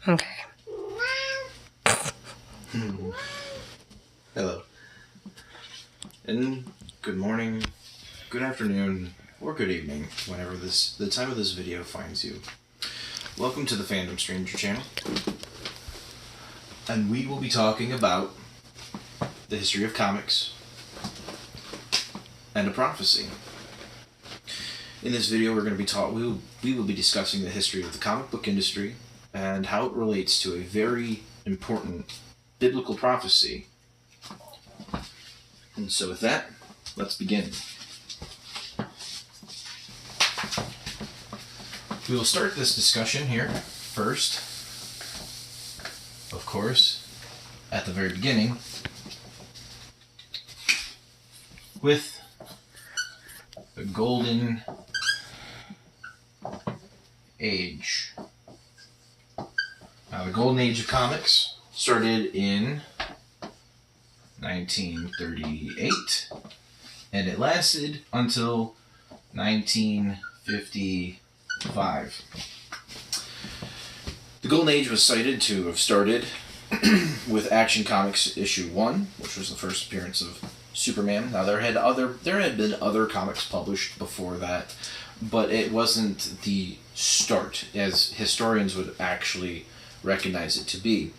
Okay. Hello. And good morning, good afternoon, or good evening, whenever the time of this video finds you. Welcome to the Fandom Stranger channel. And we will be talking about the history of comics and a prophecy. In this video, we're going to be we will be discussing the history of the comic book industry and how it relates to a very important biblical prophecy. And so with that, let's begin. We will start this discussion here first, of course, at the very beginning, with the Golden Age. Now, the Golden Age of comics started in 1938, and it lasted until 1955. The Golden Age was cited to have started with Action Comics issue 1, which was the first appearance of Superman. Now there had been other comics published before that, but it wasn't the start, as historians would actually recognize it to be.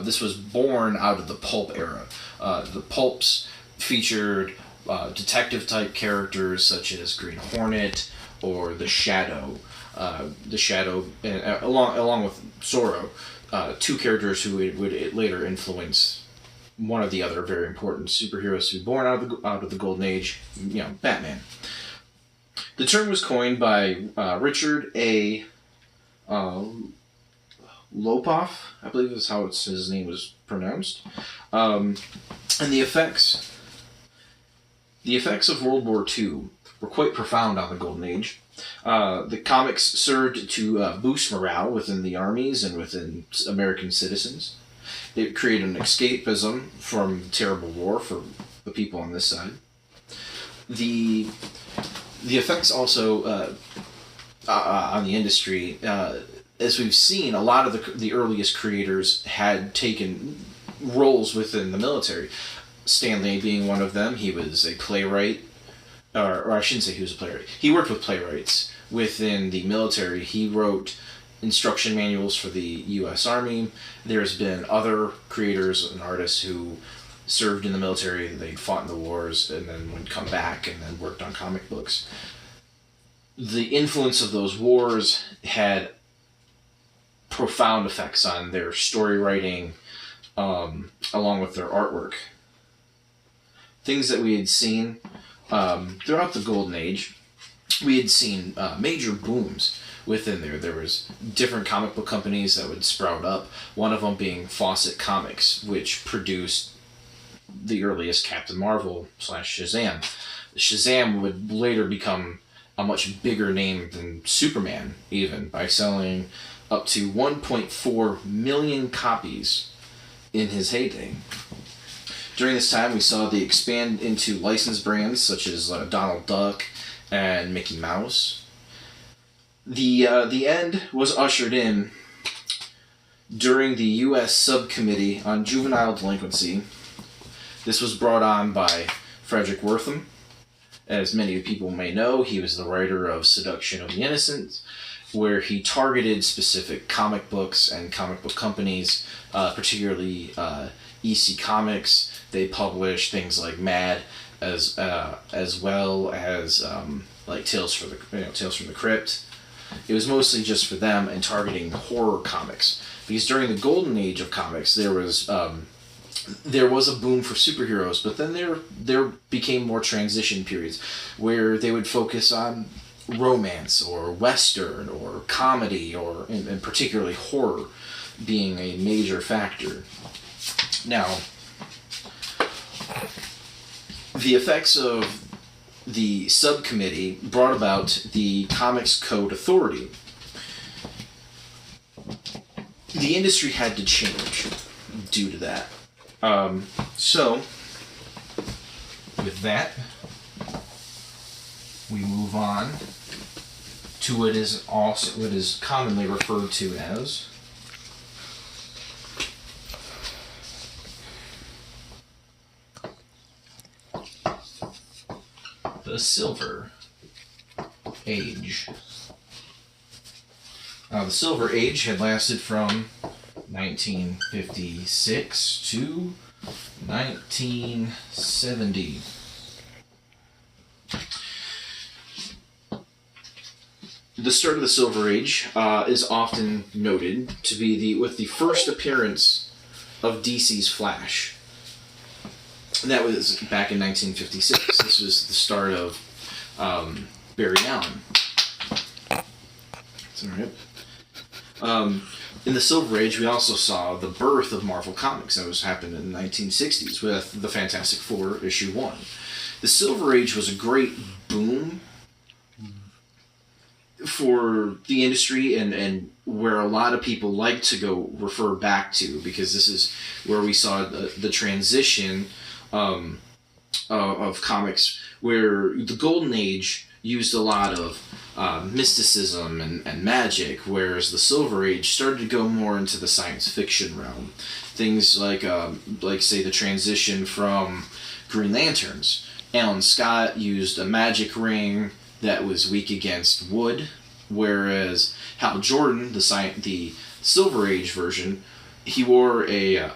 This was born out of the pulp era. The pulps featured detective-type characters such as Green Hornet or the Shadow. Along with Zorro, two characters who would later influence one of the other very important superheroes to be born out of the Golden Age, Batman. The term was coined by Richard A. Lopoff, I believe is how his name was pronounced. And the effects of World War II were quite profound on the Golden Age. The comics served to boost morale within the armies and within American citizens. It created an escapism from terrible war for the people on this side. The effects also on the industry, as we've seen, a lot of the earliest creators had taken roles within the military. Stan Lee being one of them. He was a playwright, or I shouldn't say he was a playwright. He worked with playwrights within the military. He wrote instruction manuals for the U.S. Army. There's been other creators and artists who served in the military. They fought in the wars and then would come back and then worked on comic books. The influence of those wars had profound effects on their story writing, along with their artwork. Things that we had seen throughout the Golden Age, we had seen major booms within there. There was different comic book companies that would sprout up, one of them being Fawcett Comics, which produced the earliest Captain Marvel / Shazam. Shazam would later become a much bigger name than Superman, even, by selling up to 1.4 million copies in his heyday. During this time, we saw the expand into licensed brands such as Donald Duck and Mickey Mouse. The end was ushered in during the U.S. Subcommittee on Juvenile Delinquency. This was brought on by Frederick Wertham. As many people may know, he was the writer of Seduction of the Innocent, where he targeted specific comic books and comic book companies, particularly EC Comics. They published things like Mad, as well as like Tales from the Crypt. It was mostly just for them and targeting horror comics, because during the Golden Age of comics, there was a boom for superheroes, but then there became more transition periods where they would focus on romance or western or comedy, or and particularly horror being a major factor. Now, the effects of the subcommittee brought about the Comics Code Authority. The industry had to change due to that. So, with that, we move on to what is commonly referred to as the Silver Age. The Silver Age had lasted from 1956 to 1970. The start of the Silver Age is often noted to be with the first appearance of DC's Flash. And that was back in 1956. This was the start of Barry Allen. That's all right. In the Silver Age, we also saw the birth of Marvel Comics. That was happened in the 1960s with the Fantastic Four issue 1. The Silver Age was a great boom for the industry and where a lot of people like to go refer back to, because this is where we saw the transition of comics, where the Golden Age used a lot of mysticism and magic, whereas the Silver Age started to go more into the science fiction realm. Things like say the transition from Green Lanterns. Alan Scott used a magic ring that was weak against wood, whereas Hal Jordan, the Silver Age version, he wore a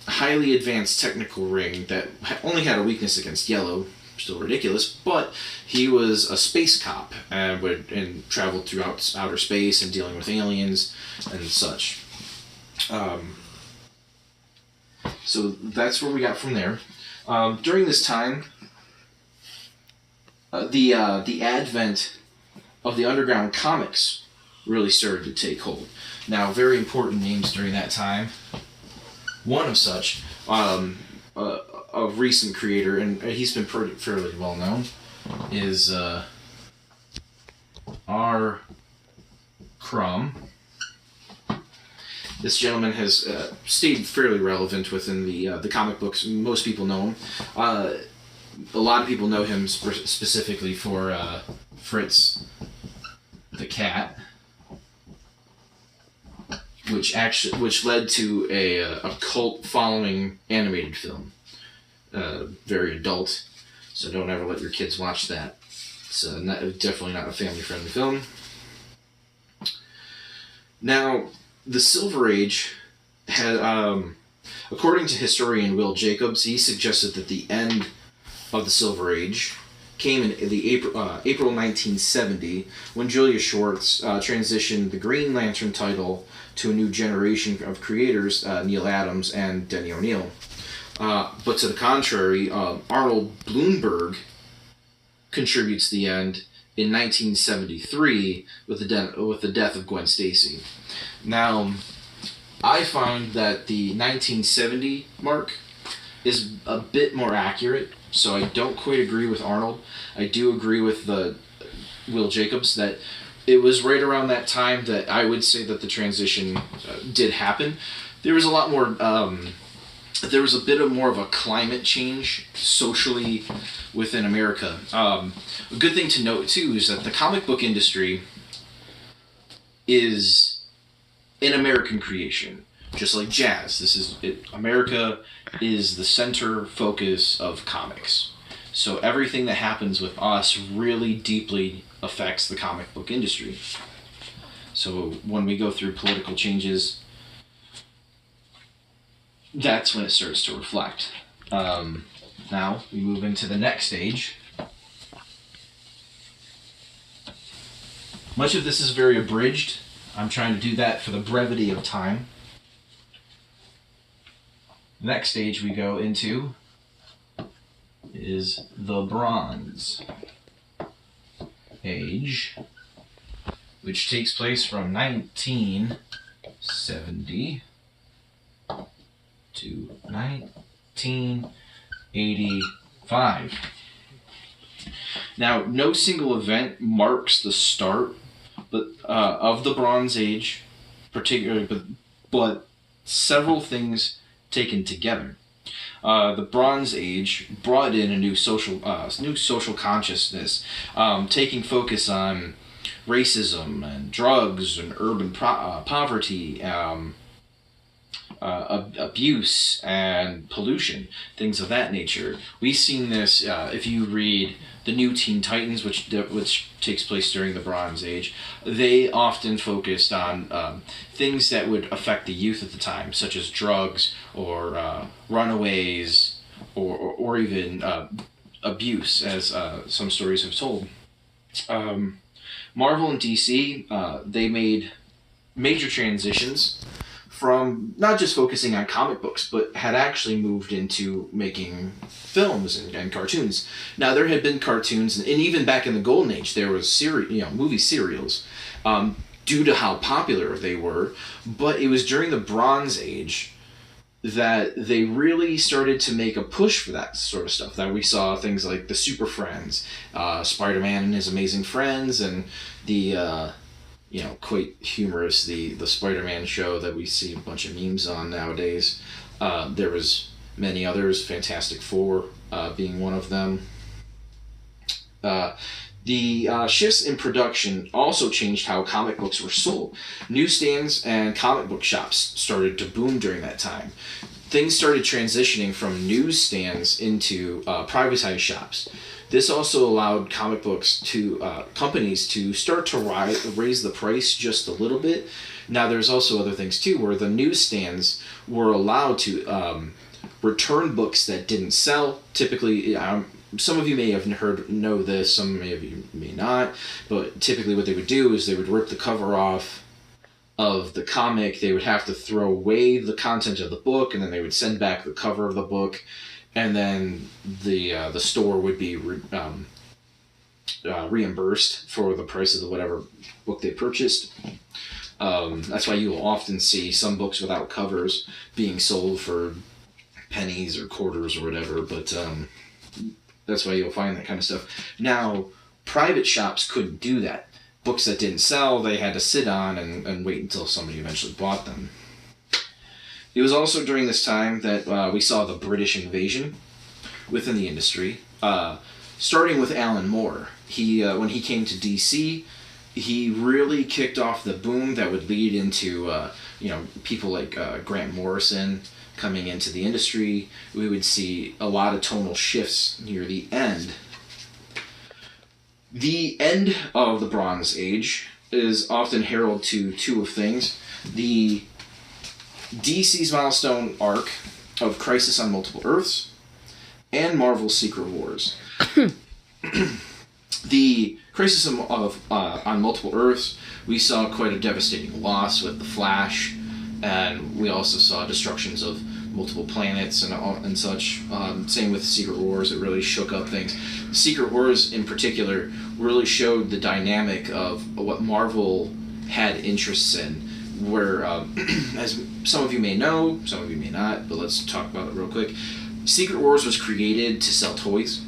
highly advanced technical ring that only had a weakness against yellow. Still ridiculous, but he was a space cop and traveled throughout outer space and dealing with aliens and such. So that's where we got from there. During this time, the advent of the underground comics really started to take hold. Now, very important names during that time. One of such, a recent creator, and he's been fairly well known, is R. Crumb. This gentleman has stayed fairly relevant within the comic books. Most people know him. A lot of people know him specifically for Fritz the Cat, which led to a cult following animated film. Very adult, so don't ever let your kids watch that. It's definitely not a family-friendly film. Now, the Silver Age had, according to historian Will Jacobs, he suggested that the end of the Silver Age came in April 1970, when Julius Schwartz transitioned the Green Lantern title to a new generation of creators, Neil Adams and Denny O'Neil. But to the contrary, Arnold Bloomberg contributes the end in 1973 with the death of Gwen Stacy. Now, I find that the 1970 mark is a bit more accurate, so I don't quite agree with Arnold. I do agree with Will Jacobs that it was right around that time that I would say that the transition did happen. There was a lot more. There was a bit more of a climate change socially within America. A good thing to note too is that the comic book industry is an American creation, just like jazz. America is the center focus of comics. So everything that happens with us really deeply affects the comic book industry. So when we go through political changes, that's when it starts to reflect. Now we move into the next stage. Much of this is very abridged. I'm trying to do that for the brevity of time. The next stage we go into is the Bronze Age, which takes place from 1970 to 1985. Now, no single event marks the start of the Bronze Age, particularly, but several things taken together. The Bronze Age brought in a new social consciousness, taking focus on racism and drugs and urban poverty, abuse and pollution, things of that nature. We've seen this if you read the New Teen Titans, which takes place during the Bronze Age. They often focused on things that would affect the youth at the time, such as drugs or runaways or even abuse, as some stories have told. Marvel and DC, they made major transitions from not just focusing on comic books, but had actually moved into making films and cartoons. Now, there had been cartoons, and even back in the Golden Age, there was movie serials, due to how popular they were. But it was during the Bronze Age that they really started to make a push for that sort of stuff. That we saw things like the Super Friends, Spider-Man and His Amazing Friends, and the quite humorous, the Spider-Man show that we see a bunch of memes on nowadays. There was many others, Fantastic Four being one of them. The shifts in production also changed how comic books were sold. Newsstands and comic book shops started to boom during that time. Things started transitioning from newsstands into privatized shops. This also allowed comic books to companies to start to raise the price just a little bit. Now, there's also other things too, where the newsstands were allowed to return books that didn't sell. Typically, some of you may have know this, some of you may not, but typically what they would do is they would rip the cover off of the comic. They would have to throw away the content of the book, and then they would send back the cover of the book, and then the store would be reimbursed for the price of the whatever book they purchased. That's why you will often see some books without covers being sold for pennies or quarters or whatever, but that's why you'll find that kind of stuff. Now, private shops couldn't do that. Books that didn't sell, they had to sit on and wait until somebody eventually bought them. It was also during this time that we saw the British invasion within the industry, starting with Alan Moore. When he came to DC, he really kicked off the boom that would lead into people like Grant Morrison coming into the industry. We would see a lot of tonal shifts near the end. The end of the Bronze Age is often heralded to two of things. The DC's milestone arc of Crisis on Multiple Earths and Marvel's Secret Wars. The Crisis on Multiple Earths, we saw quite a devastating loss with the Flash, and we also saw destructions of multiple planets and such. Same with Secret Wars, it really shook up things. Secret Wars in particular really showed the dynamic of what Marvel had interests in, where, as some of you may know, some of you may not, but let's talk about it real quick. Secret Wars was created to sell toys.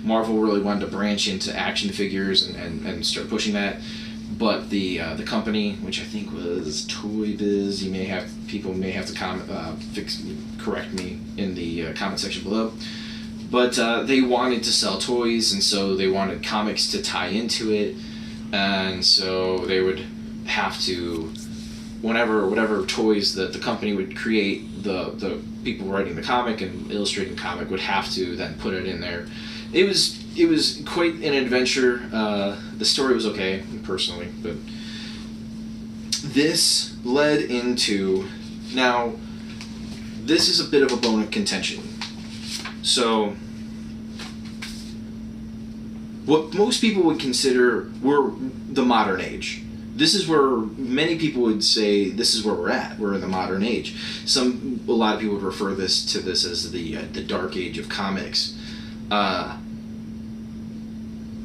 Marvel really wanted to branch into action figures and start pushing that. But the company, which I think was Toy Biz, people may have to correct me in the comment section below. But they wanted to sell toys, and so they wanted comics to tie into it, and so they would have to, whatever toys that the company would create, the people writing the comic and illustrating the comic would have to then put it in there. It was quite an adventure. The story was okay, personally, but this led into... Now, this is a bit of a bone of contention. So, what most people would consider were the modern age. This is where many people would say this is where we're at. We're in the modern age. A lot of people would refer to this as the dark age of comics.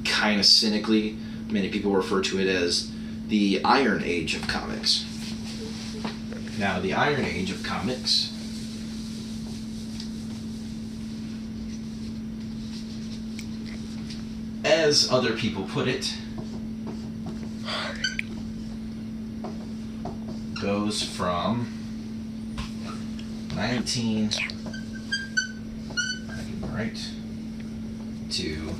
Kind of cynically, many people refer to it as the Iron Age of comics. Now, the Iron Age of comics as other people put it, goes from 19 to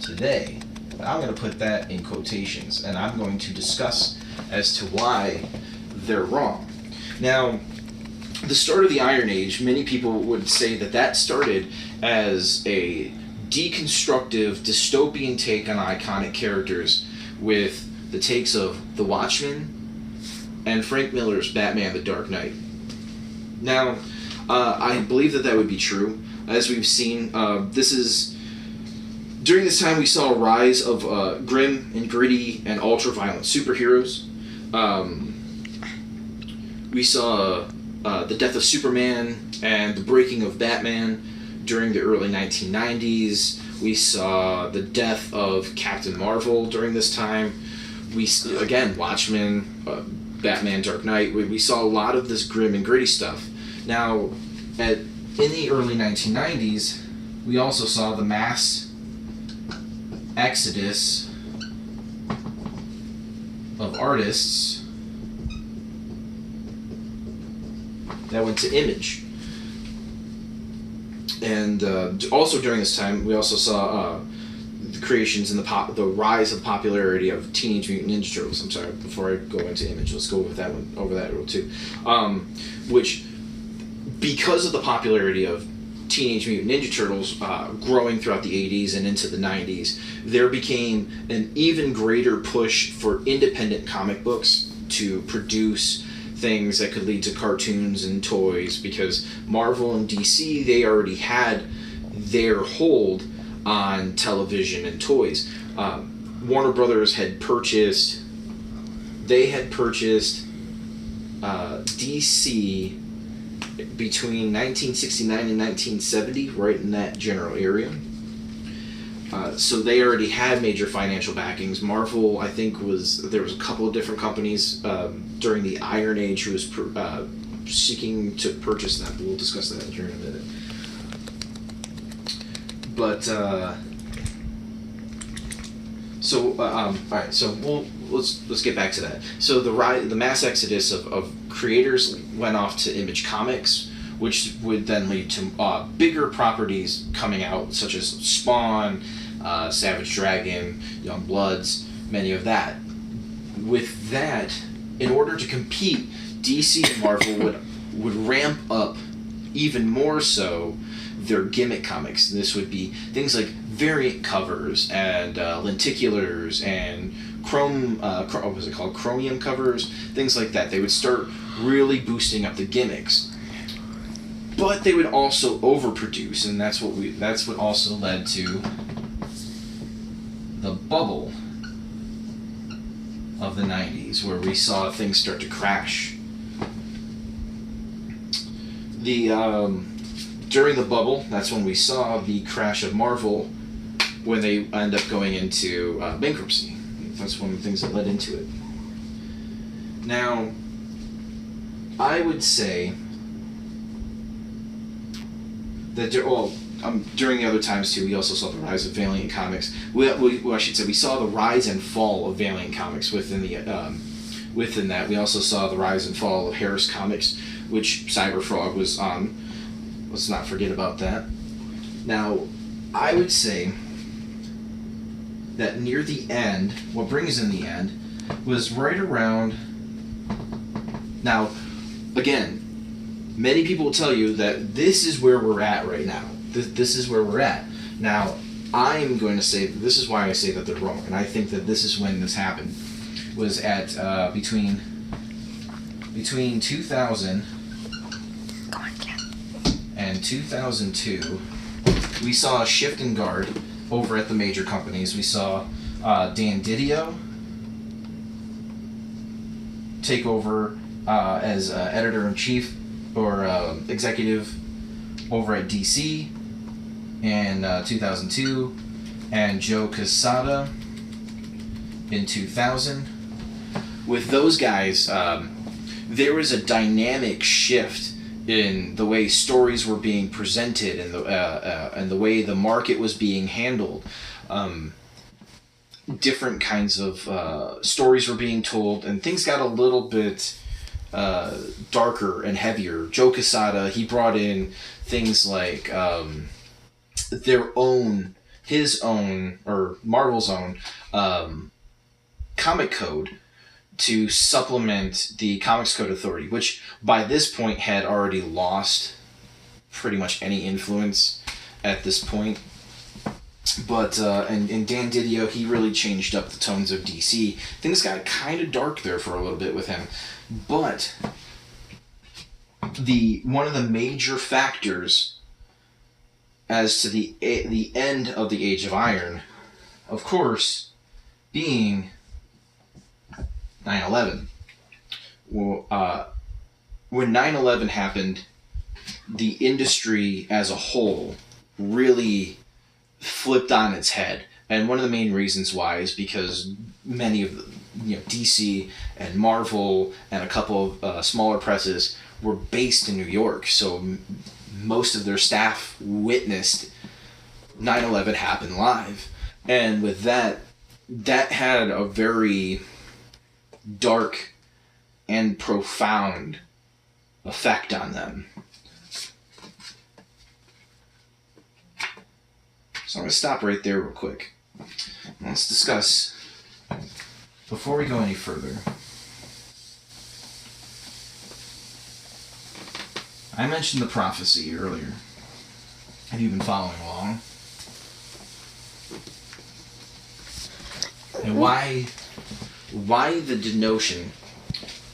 today. But I'm going to put that in quotations, and I'm going to discuss as to why they're wrong. Now, the start of the Iron Age, many people would say that started as a deconstructive, dystopian take on iconic characters with the takes of The Watchmen and Frank Miller's Batman: The Dark Knight. Now, I believe that would be true. As we've seen, during this time we saw a rise of grim and gritty and ultra-violent superheroes. We saw the death of Superman and the breaking of Batman during the early 1990s. We saw the death of Captain Marvel during this time. Again, Watchmen, Batman: Dark Knight. We saw a lot of this grim and gritty stuff. Now, in the early 1990s, we also saw the mass exodus of artists that went to Image. And also during this time, we also saw the creations and the rise of popularity of Teenage Mutant Ninja Turtles. I'm sorry, before I go into Image, let's go over that rule too. Which, because of the popularity of Teenage Mutant Ninja Turtles growing throughout the 80s and into the 90s, there became an even greater push for independent comic books to produce things that could lead to cartoons and toys, because Marvel and DC, they already had their hold on television and toys. Warner Brothers had purchased DC between 1969 and 1970, right in that general area. So they already had major financial backings. Marvel, I think, there was a couple of different companies during the Iron Age who was seeking to purchase that, but we'll discuss that here in a minute. But all right. So let's get back to that. So the mass exodus of creators went off to Image Comics, which would then lead to bigger properties coming out, such as Spawn, Savage Dragon, Young Bloods, many of that. With that, in order to compete, DC and Marvel would ramp up even more so their gimmick comics. This would be things like variant covers and lenticulars and chromium covers, things like that. They would start really boosting up the gimmicks. But they would also overproduce, and that's what also led to the bubble of the 90s, where we saw things start to crash. During the bubble, that's when we saw the crash of Marvel, when they end up going into bankruptcy. That's one of the things that led into it. Now, I would say that during the other times too, we also saw the rise of Valiant Comics. We saw the rise and fall of Valiant Comics within that. We also saw the rise and fall of Harris Comics, which Cyberfrog was on. Let's not forget about that. Now, I would say that near the end, what brings in the end, was right around... Now, again, many people will tell you that this is where we're at right now. This is where we're at. Now, I'm going to say, this is why I say that they're wrong, and I think that this is when this happened, was at between 2000 and 2002, we saw a shift in guard over at the major companies. We saw Dan Didio take over as editor-in-chief or executive over at DC in 2002, and Joe Quesada in 2000. With those guys, there was a dynamic shift in the way stories were being presented and the way the market was being handled. Different kinds of stories were being told, and things got a little bit darker and heavier. Joe Quesada, he brought in things like his own, or Marvel's own comic code to supplement the Comics Code Authority, which by this point had already lost pretty much any influence at this point. But and Dan Didio, he really changed up the tones of DC. Things got kind of dark there for a little bit with him. But one of the major factors as to the end of the Age of Iron, of course, being 9/11. Well, when 9/11 happened, the industry as a whole really flipped on its head. And one of the main reasons why is because many of DC and Marvel and a couple of smaller presses were based in New York. So most of their staff witnessed 9/11 happen live. And with that had a very dark and profound effect on them. So I'm going to stop right there real quick. Let's discuss, before we go any further, I mentioned the Prophecy earlier. Have you been following along? And why the denotion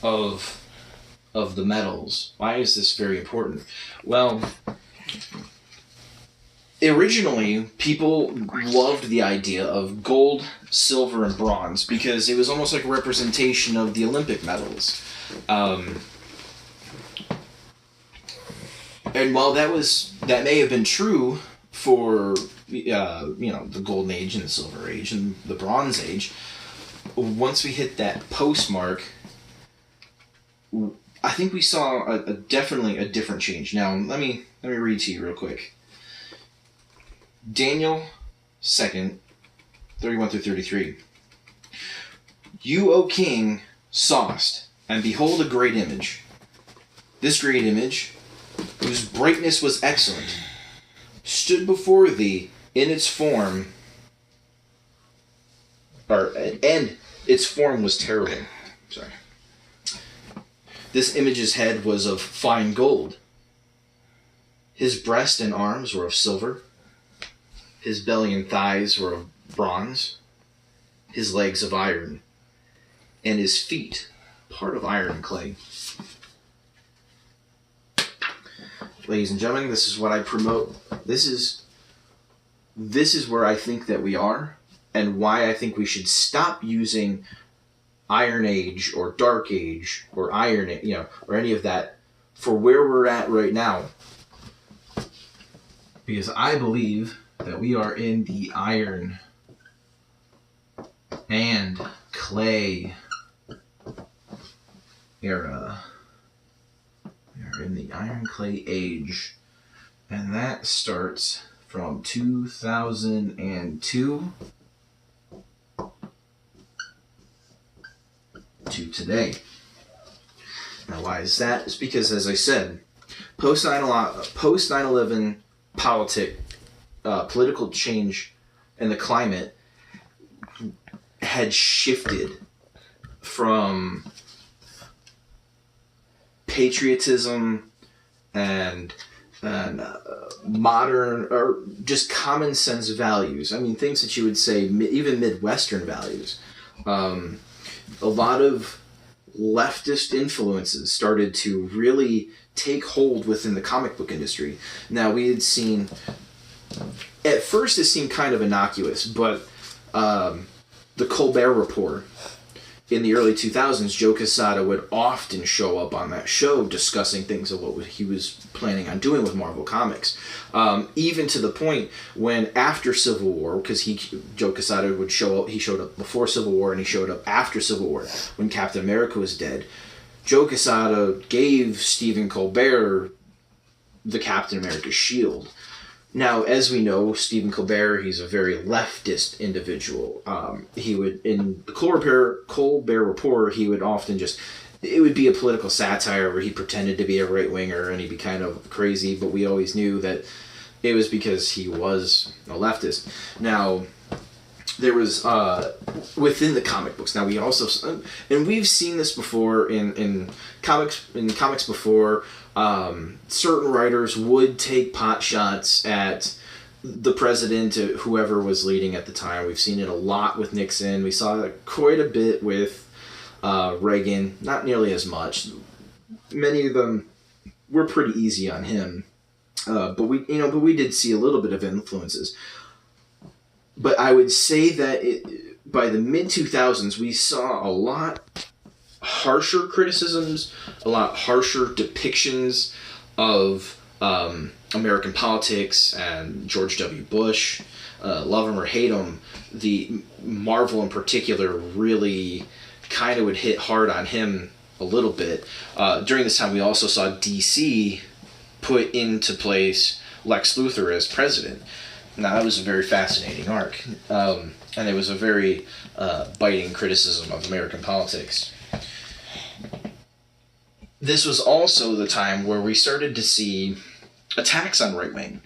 of the metals? Why is this very important? Well, originally, people loved the idea of gold, silver, and bronze because it was almost like a representation of the Olympic medals. And while that may have been true for the Golden Age and the Silver Age and the Bronze Age, once we hit that postmark, I think we saw definitely a different change. Now, let me read to you real quick. Daniel 2, 31 through 33. You, O king, sawest, and behold a great image. This great image, whose brightness was excellent, stood before thee in its form, and its form was terrible. Sorry. This image's head was of fine gold. His breast and arms were of silver. His belly and thighs were of bronze. His legs of iron. And his feet, part of iron and clay. Ladies and gentlemen, this is what I promote. This is where I think that we are, and why I think we should stop using Iron Age or Dark Age or Iron, or any of that for where we're at right now. Because I believe that we are in the Iron and Clay era. We are in the Iron Clay Age, and that starts from 2002 to today. Now, why is that? It's because, as I said, post 9/11 political change and the climate had shifted from patriotism and modern or just common sense values. I mean, things that you would say even Midwestern values. A lot of leftist influences started to really take hold within the comic book industry. Now, we had seen, at first it seemed kind of innocuous, but the Colbert Report in the early 2000s, Joe Quesada would often show up on that show discussing things of what he was planning on doing with Marvel Comics. Even to the point when after Civil War, because Joe Quesada would show up, he showed up before Civil War and he showed up after Civil War when Captain America was dead. Joe Quesada gave Stephen Colbert the Captain America shield. Now, as we know, Stephen Colbert, he's a very leftist individual. He would, in the Colbert Report, he would often it would be a political satire where he pretended to be a right-winger and he'd be kind of crazy, but we always knew that it was because he was a leftist. Now, there was within the comic books. Now we also, and we've seen this before in comics before. Certain writers would take pot shots at the president, whoever was leading at the time. We've seen it a lot with Nixon. We saw it quite a bit with Reagan. Not nearly as much. Many of them were pretty easy on him, but we did see a little bit of influences. But I would say that by the mid-2000s, we saw a lot harsher criticisms, a lot harsher depictions of American politics and George W. Bush. Love him or hate him, the Marvel in particular really kind of would hit hard on him a little bit. During this time, we also saw DC put into place Lex Luthor as president. Now, that was a very fascinating arc, and it was a very biting criticism of American politics. This was also the time where we started to see attacks on right-wing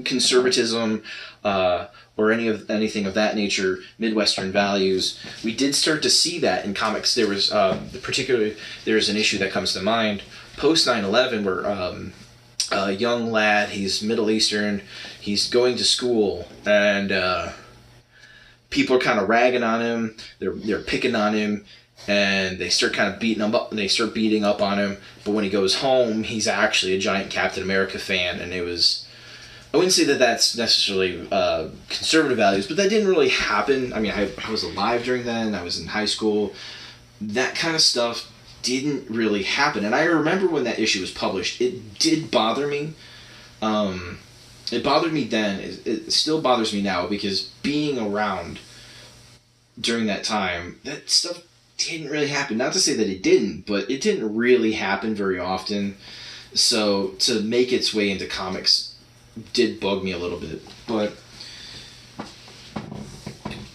conservatism, or anything of that nature, Midwestern values. We did start to see that in comics. There was there's an issue that comes to mind post 9/11 where a young lad, he's Middle Eastern, he's going to school, and people are kind of ragging on him. They're picking on him, and they start kind of beating him up. And they start beating up on him. But when he goes home, he's actually a giant Captain America fan, and it was. I wouldn't say that that's necessarily conservative values, but that didn't really happen. I mean, I was alive during then. I was in high school. That kind of stuff didn't really happen. And I remember when that issue was published, it did bother me. It bothered me then. It still bothers me now, because being around during that time, that stuff didn't really happen. Not to say that it didn't, but it didn't really happen very often. So to make its way into comics did bug me a little bit. But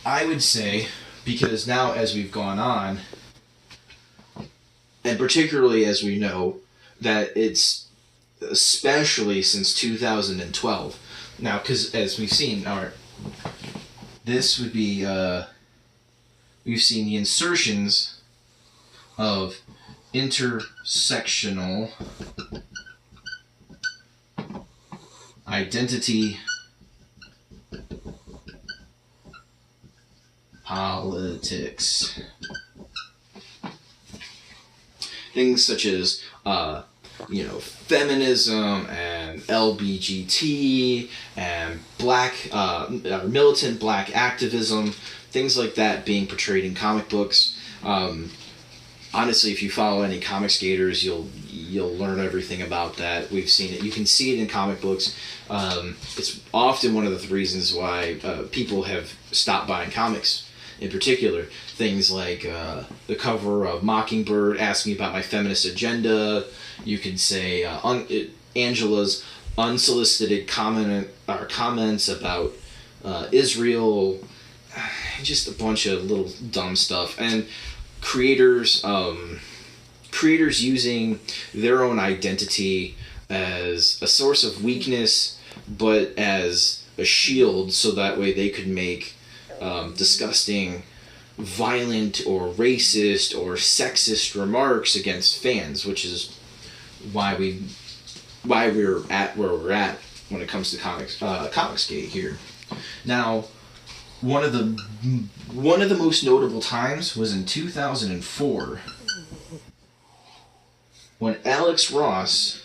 I would say, because now as we've gone on, and particularly as we know that it's especially since 2012. Now, because as we've seen, this would be, we've seen the insertions of intersectional identity politics. Things such as, feminism and LBGT and militant black activism, things like that being portrayed in comic books. Honestly, if you follow any comic skaters, you'll learn everything about that. We've seen it. You can see it in comic books. It's often one of the reasons why people have stopped buying comics. In particular, things like the cover of Mockingbird asking about my feminist agenda. You can say Angela's unsolicited comments about Israel. Just a bunch of little dumb stuff. And creators using their own identity as a source of weakness, but as a shield, so that way they could make disgusting, violent, or racist, or sexist remarks against fans, which is why we're at where we're at when it comes to Comicsgate here. Now, one of the most notable times was in 2004, when Alex Ross,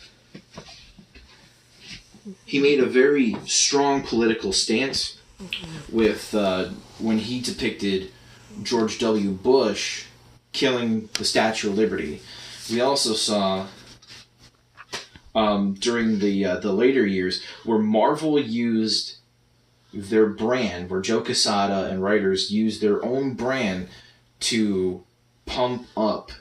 he made a very strong political stance with when he depicted George W. Bush killing the Statue of Liberty. We also saw during the later years where Marvel used their brand, where Joe Quesada and writers used their own brand to pump up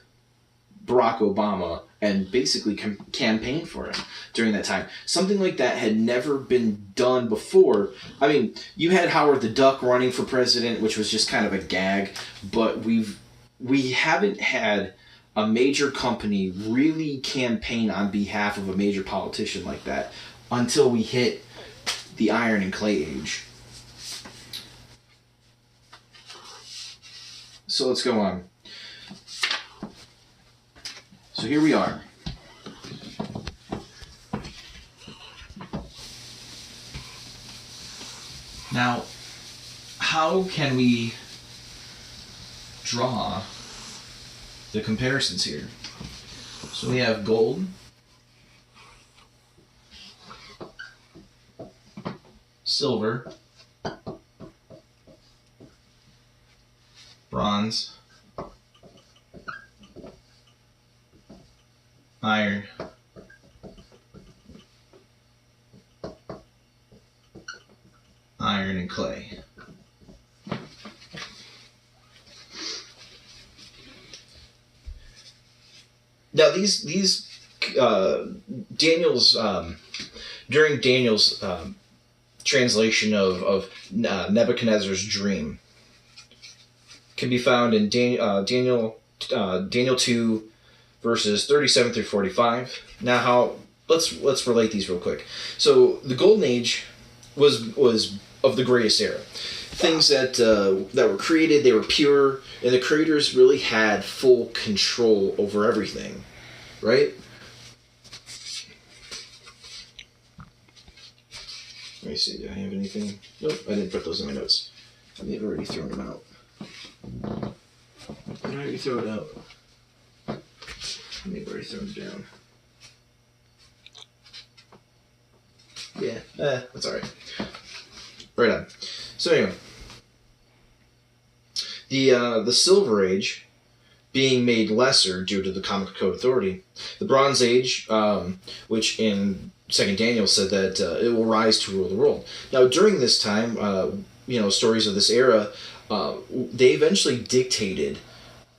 Barack Obama and basically campaign for him during that time. Something like that had never been done before. I mean, you had Howard the Duck running for president, which was just kind of a gag, but we haven't had a major company really campaign on behalf of a major politician like that until we hit the Iron and Clay Age. So let's go on. So here we are. Now, how can we draw the comparisons here? So we have gold, silver, bronze, iron, iron and clay. Now these Daniel's during Daniel's translation of Nebuchadnezzar's dream can be found in Daniel 2 verses 37 through 45. Now let's relate these real quick. So the Golden Age was of the greatest era. Things that were created, they were pure, and the creators really had full control over everything, right? Let me see, do I have anything? Nope, I didn't put those in my notes. I may have already thrown them out. Did I already throw it out? I may have already thrown it down. Yeah, that's alright. Right on. So anyway, the Silver Age being made lesser due to the Comic Code Authority, the Bronze Age, which in 2 Daniel said that it will rise to rule the world. Now during this time, stories of this era, they eventually dictated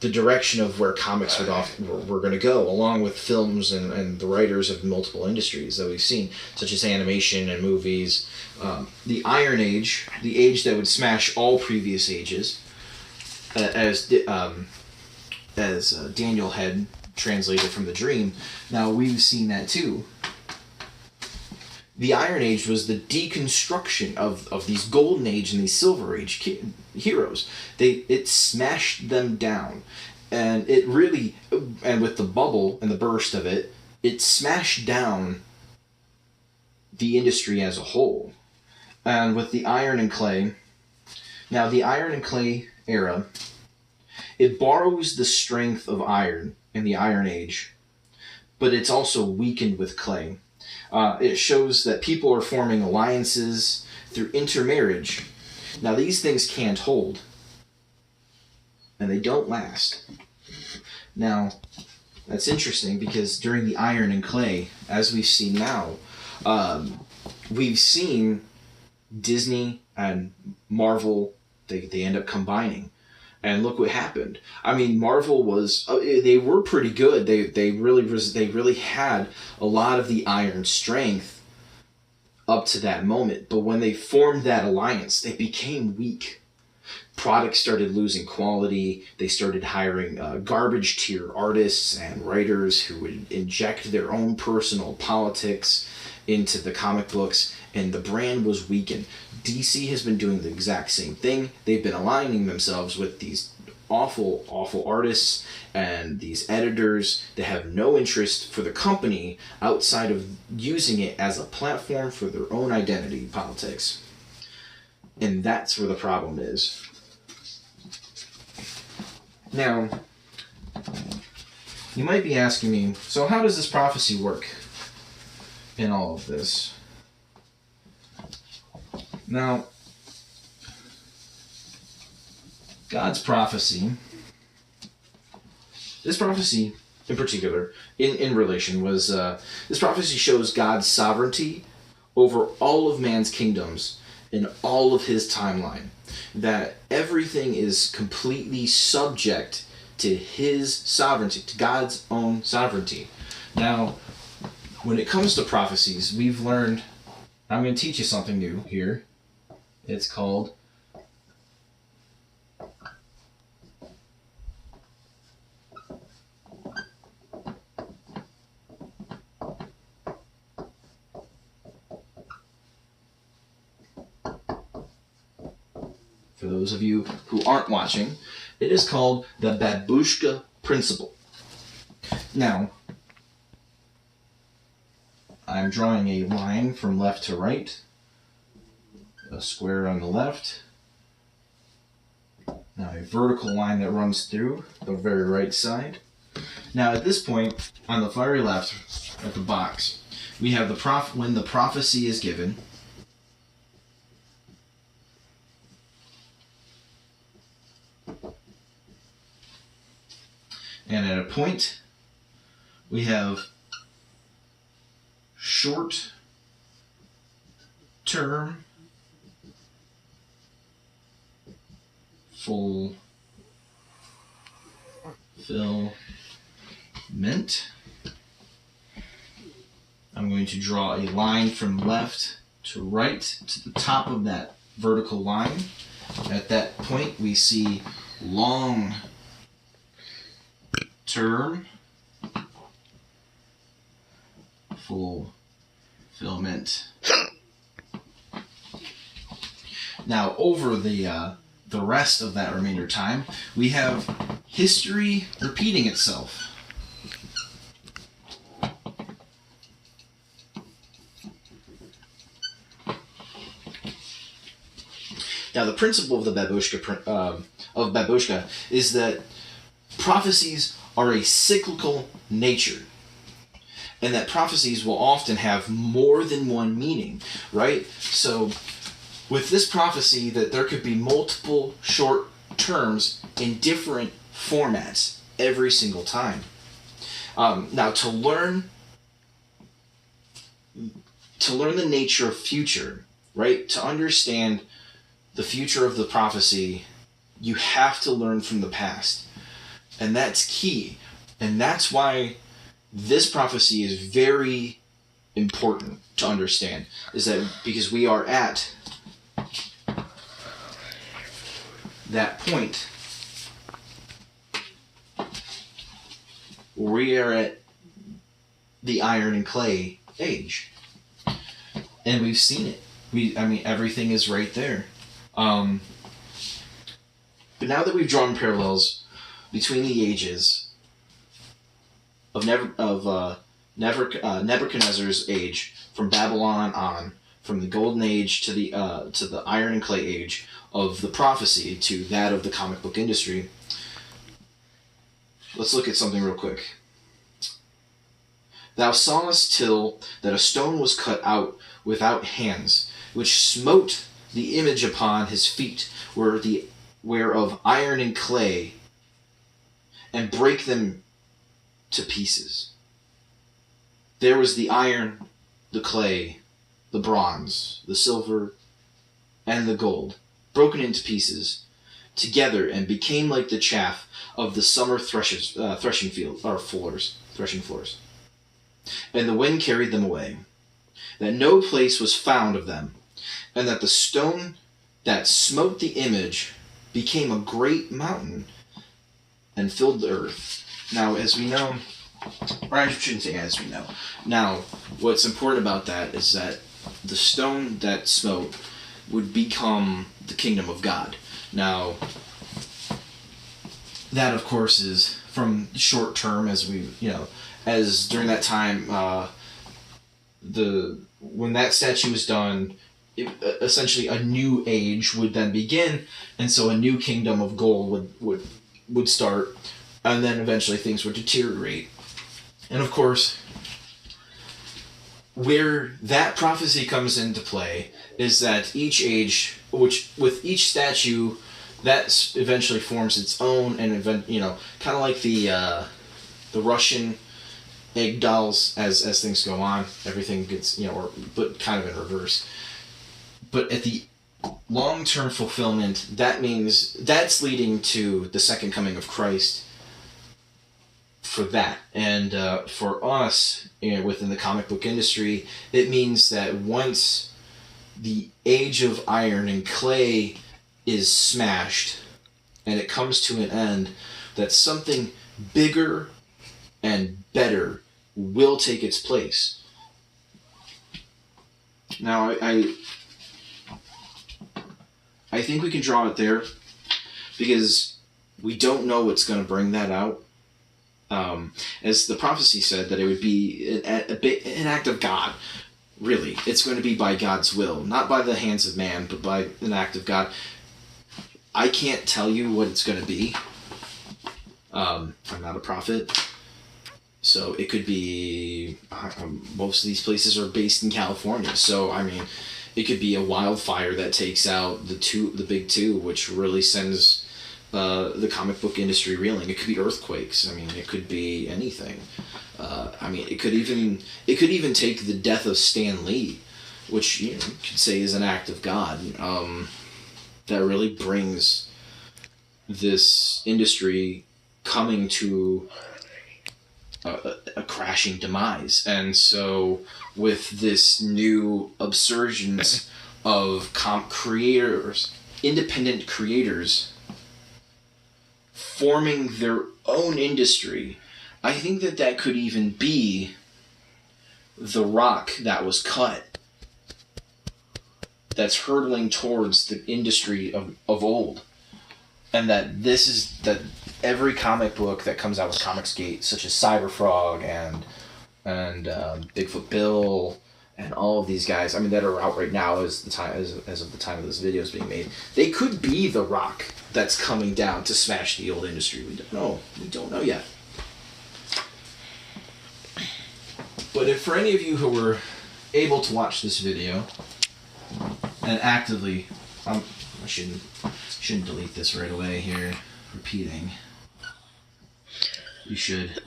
the direction of where comics were going to go, along with films and the writers of multiple industries that we've seen, such as animation and movies. The Iron Age, the age that would smash all previous ages, as Daniel had translated from the dream. Now we've seen that too. The Iron Age was the deconstruction of these Golden Age and these Silver Age heroes. It smashed them down, and it really, and with the bubble and the burst of it, it smashed down the industry as a whole. And with the Iron and Clay, now the Iron and Clay era, it borrows the strength of iron in the Iron Age, but it's also weakened with clay. It shows that people are forming alliances through intermarriage. Now these things can't hold, and they don't last. Now, that's interesting because during the Iron and Clay, as we've seen now, we've seen Disney and Marvel, they end up combining. And look what happened. I mean, Marvel they were pretty good. They really had a lot of the iron strength up to that moment. But when they formed that alliance, they became weak. Products started losing quality. They started hiring garbage tier artists and writers who would inject their own personal politics into the comic books, and the brand was weakened. DC has been doing the exact same thing. They've been aligning themselves with these awful, awful artists and these editors that have no interest for the company outside of using it as a platform for their own identity politics. And that's where the problem is. Now, you might be asking me, so how does this prophecy work in all of this? Now, God's prophecy, this prophecy in particular, in relation, was, this prophecy shows God's sovereignty over all of man's kingdoms in all of his timeline. That everything is completely subject to his sovereignty, to God's own sovereignty. Now, when it comes to prophecies, we've learned, I'm going to teach you something new here. It's called for those of you who aren't watching, It is called the babushka principle. Now, I'm drawing a line from left to right, a square on the left, now a vertical line that runs through the very right side. Now at this point, on the very left, at the box, we have when the prophecy is given. And at a point, we have short term fulfillment. I'm going to draw a line from left to right to the top of that vertical line. At that point, we see long term fulfillment. Now, over the rest of that remainder time, we have history repeating itself. Now, the principle of the babushka is that prophecies are a cyclical nature, and that prophecies will often have more than one meaning, right? So, with this prophecy, that there could be multiple short terms in different formats every single time. Now, to learn the nature of future, right? To understand the future of the prophecy, you have to learn from the past. And that's key. And that's why this prophecy is very important to understand. Is that because we are at that point where we are at the iron and clay age. And we've seen it. Everything is right there. But now that we've drawn parallels between the ages of Nebuchadnezzar's age, from Babylon on, from the Golden Age to the Iron and Clay Age, of the prophecy to that of the comic book industry, let's look at something real quick. Thou sawest till that a stone was cut out without hands, which smote the image upon his feet, whereof iron and clay, and brake them to pieces. There was the iron, the clay, the bronze, the silver, and the gold, broken into pieces together, and became like the chaff of the summer threshing floors. And the wind carried them away, that no place was found of them, and that the stone that smote the image became a great mountain and filled the earth. Now, as we know, or I shouldn't say as we know. Now, what's important about that is that the stone that smote would become the kingdom of God. Now, that of course is from short term, as during that time, when that statue was done, essentially a new age would then begin, and so a new kingdom of gold would start, and then eventually things would deteriorate. And of course, where that prophecy comes into play is that each age, which with each statue, that eventually forms its own, and kind of like the Russian egg dolls. As things go on, everything gets but kind of in reverse. But at the long-term fulfillment, that means that's leading to the second coming of Christ. For that, and for us, within the comic book industry, it means that once the age of iron and clay is smashed and it comes to an end, that something bigger and better will take its place. Now, I think we can draw it there, because We don't know what's going to bring that out. As the prophecy said, that it would be an act of God. Really, it's going to be by God's will, not by the hands of man, but by an act of God. I can't tell you what it's going to be. I'm not a prophet, so it could be. Most of these places are based in California, so I mean, it could be a wildfire that takes out the big two, which really sends the comic book industry reeling. It could be earthquakes. I mean, it could be anything. I mean, it could even take the death of Stan Lee, which you could say is an act of God. That really brings this industry coming to a crashing demise. And so, with this new upsurgence of creators, independent creators, forming their own industry, I think that could even be the rock that was cut, that's hurtling towards the industry of old. And that every comic book that comes out with Comicsgate, such as Cyberfrog and Bigfoot Bill and all of these guys, I mean, that are out right now as of the time of this video is being made, they could be the rock that's coming down to smash the old industry. We don't know yet. But if for any of you who were able to watch this video and actively, I shouldn't delete this right away here, repeating. You should,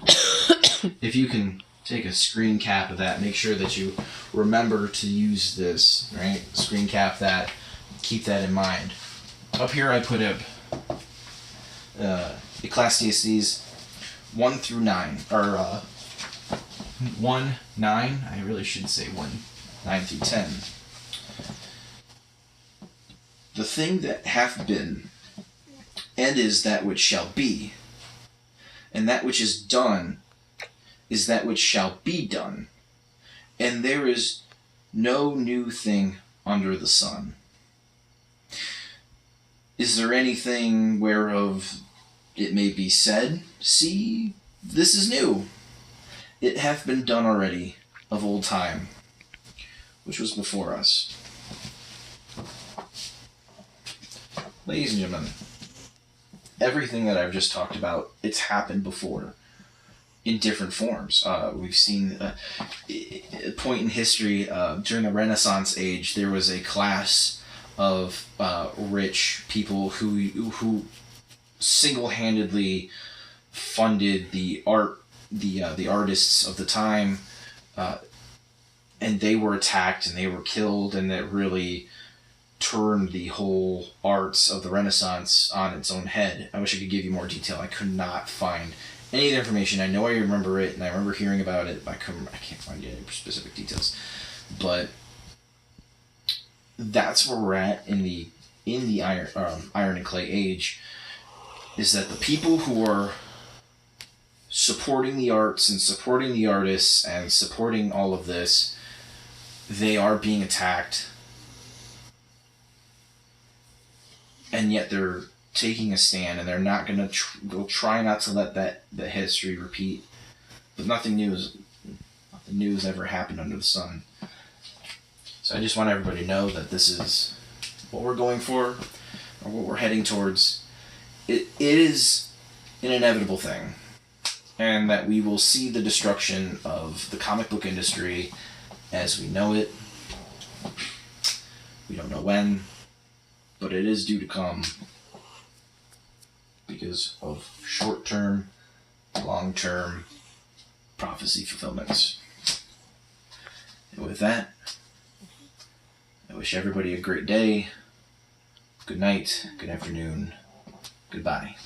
if you can take a screen cap of that, make sure that you remember to use this, right? Screen cap that, keep that in mind. Up here I put up Ecclesiastes 1 through 9, or 1, 9, I really should say 1, 9 through 10. The thing that hath been, and is that which shall be, and that which is done is that which shall be done, and there is no new thing under the sun. Is there anything whereof it may be said, See, this is new? It hath been done already of old time, which was before us. Ladies and gentlemen, everything that I've just talked about, it's happened before in different forms. We've seen a point in history during the Renaissance age, there was a class of rich people who single-handedly funded the artists of the time, and they were attacked and they were killed, and that really turned the whole arts of the Renaissance on its own head. I wish I could give you more detail. I could not find any of the information. I know I remember it, and I remember hearing about it, but I can't find any specific details. But that's where we're at in the Iron and Clay age, is that the people who are supporting the arts and supporting the artists and supporting all of this, they are being attacked, and yet they're taking a stand, and they're not going to they'll try not to let that history repeat. But nothing new has ever happened under the sun. So I just want everybody to know that this is what we're going for, or what we're heading towards. It is an inevitable thing, and that we will see the destruction of the comic book industry as we know it. We don't know when, but it is due to come because of short-term, long-term prophecy fulfillments. And with that, I wish everybody a great day, good night, good afternoon, goodbye.